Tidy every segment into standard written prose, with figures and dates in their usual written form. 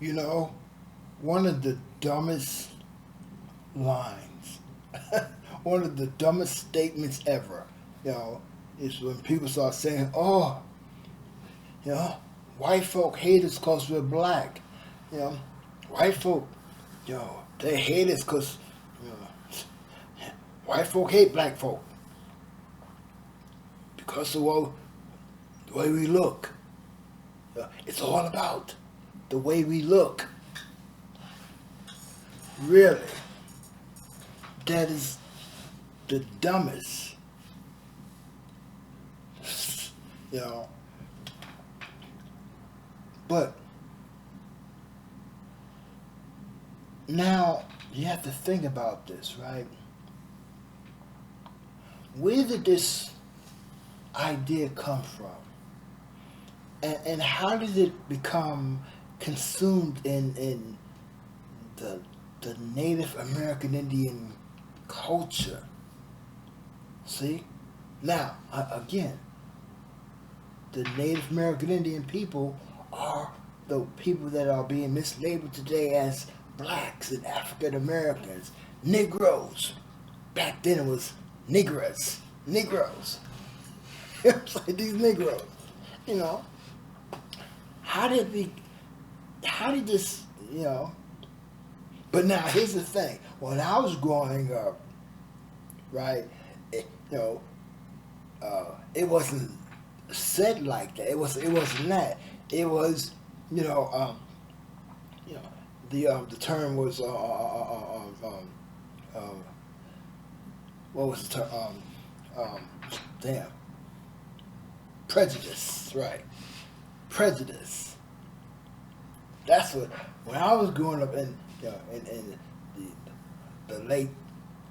You know, one of the dumbest lines, one of the dumbest statements ever, you know, is when people start saying, "Oh, you know, white folk hate us because we're black." You know, white folk, they hate us because, you know, white folk hate black folk because of the way we look. It's all about the way we look. Really, that is the dumbest. You know, but now you have to think about this, right? Where did this idea come from? And how did it become consumed in the, the Native American Indian culture? See? Now, again, the Native American Indian people are the people that are being mislabeled today as blacks and African Americans, Negroes. Back then it was Negras, Negroes. It's like these Negroes, you know. How did we? How did this? You know. But now here's the thing. When I was growing up, right, you know, it wasn't said like that. It wasn't that. It was, you know, you know, the term was what was the term? Damn, prejudice, right? Prejudice. That's what when I was growing up in the late,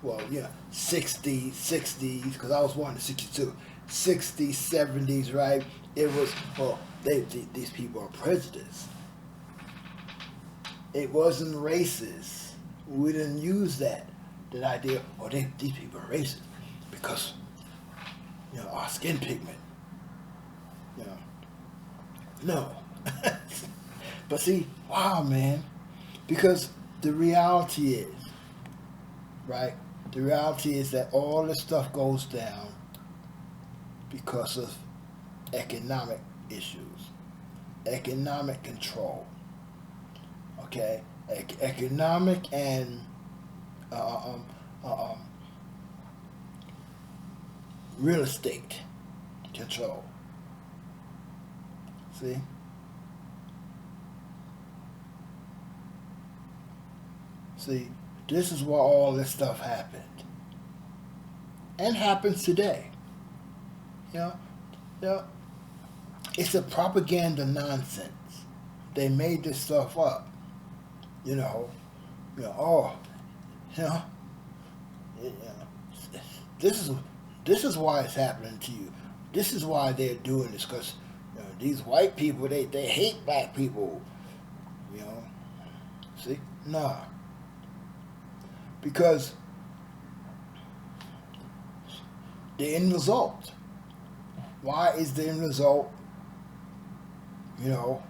well, yeah, 60s, because I was born in 62, 60s, 70s, right? It was, well, these people are prejudiced. It wasn't racist. We didn't use that idea, well, these people are racist because, you know, our skin pigment, you know. No. But see, wow, man, because the reality is, right? The reality is that all this stuff goes down because of economic issues, economic control, okay? Economic and uh, um, uh, um, real estate control. See? See, this is where all this stuff happened. And happens today. You know, you know, it's a propaganda nonsense. They made this stuff up. You know, oh, you know, you know, this is this is why it's happening to you. This is why they're doing this because these white people they hate black people. You know, see, nah, because the end result. Why is the end result? You know,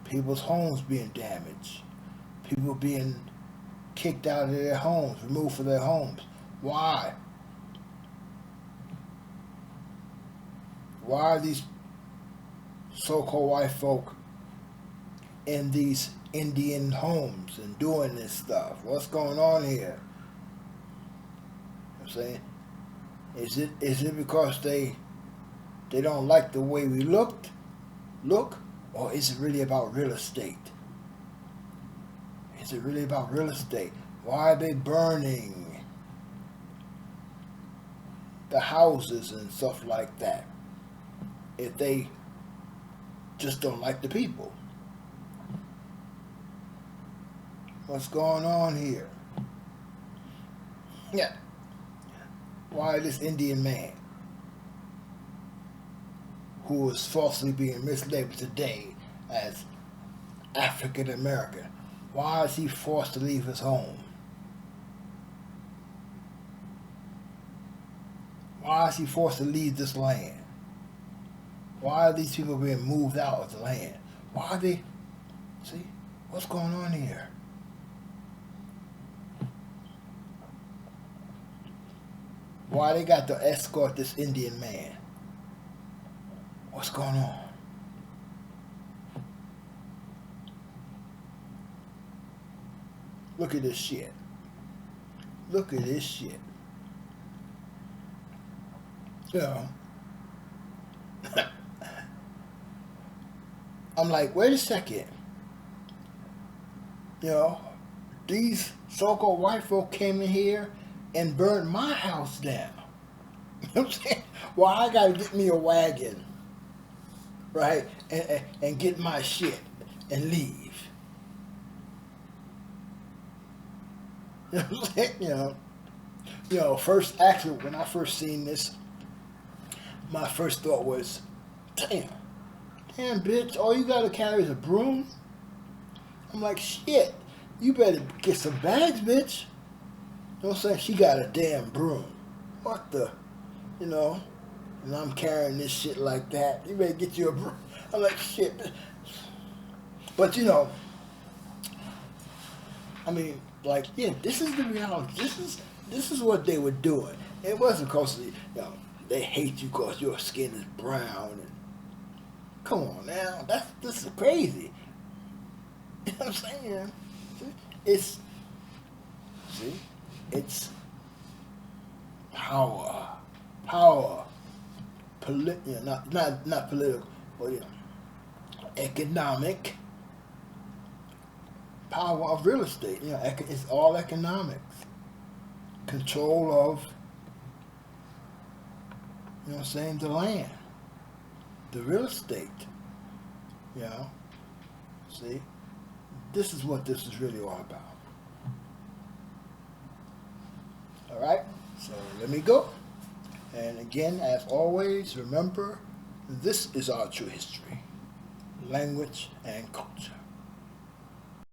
people's homes being damaged, people being kicked out of their homes, removed from their homes. Why? Why are these so-called white folk in these Indian homes and doing this stuff? What's going on here? You know what I'm saying? Is it because they don't like the way we look, or is it really about real estate? Is it really about real estate? Why are they burning the houses and stuff like that if they just don't like the people? What's going on here? Yeah. Why this Indian man who is falsely being mislabeled today as African American, why is he forced to leave his home? Why is he forced to leave this land? Why are these people being moved out of the land? Why are they? See, what's going on here? Why they got to escort this Indian man? What's going on? Look at this shit. Look at this shit. You know, I'm like, wait a second. You know, these so-called white folk came in here and burned my house down. You know what I'm saying? Well, I gotta get me a wagon, right, and get my shit and leave. You know what I'm saying? First, actually, when I first seen this, my first thought was, damn, bitch, all you gotta carry is a broom? I'm like, shit, you better get some bags, bitch. You know what I'm saying? She got a damn broom. What the, and I'm carrying this shit like that. You better get you a broom. I'm like, shit. But, I mean, like, yeah, this is the reality. This is what they were doing. It wasn't because they hate you because your skin is brown. And come on now, this is crazy. You know what I'm saying? It's power, not political, but economic power of real estate. It's all economics, control of, the land, the real estate. See, this is what this is really all about. All right, so let me go. And again, as always, remember, this is our true history, language, and culture.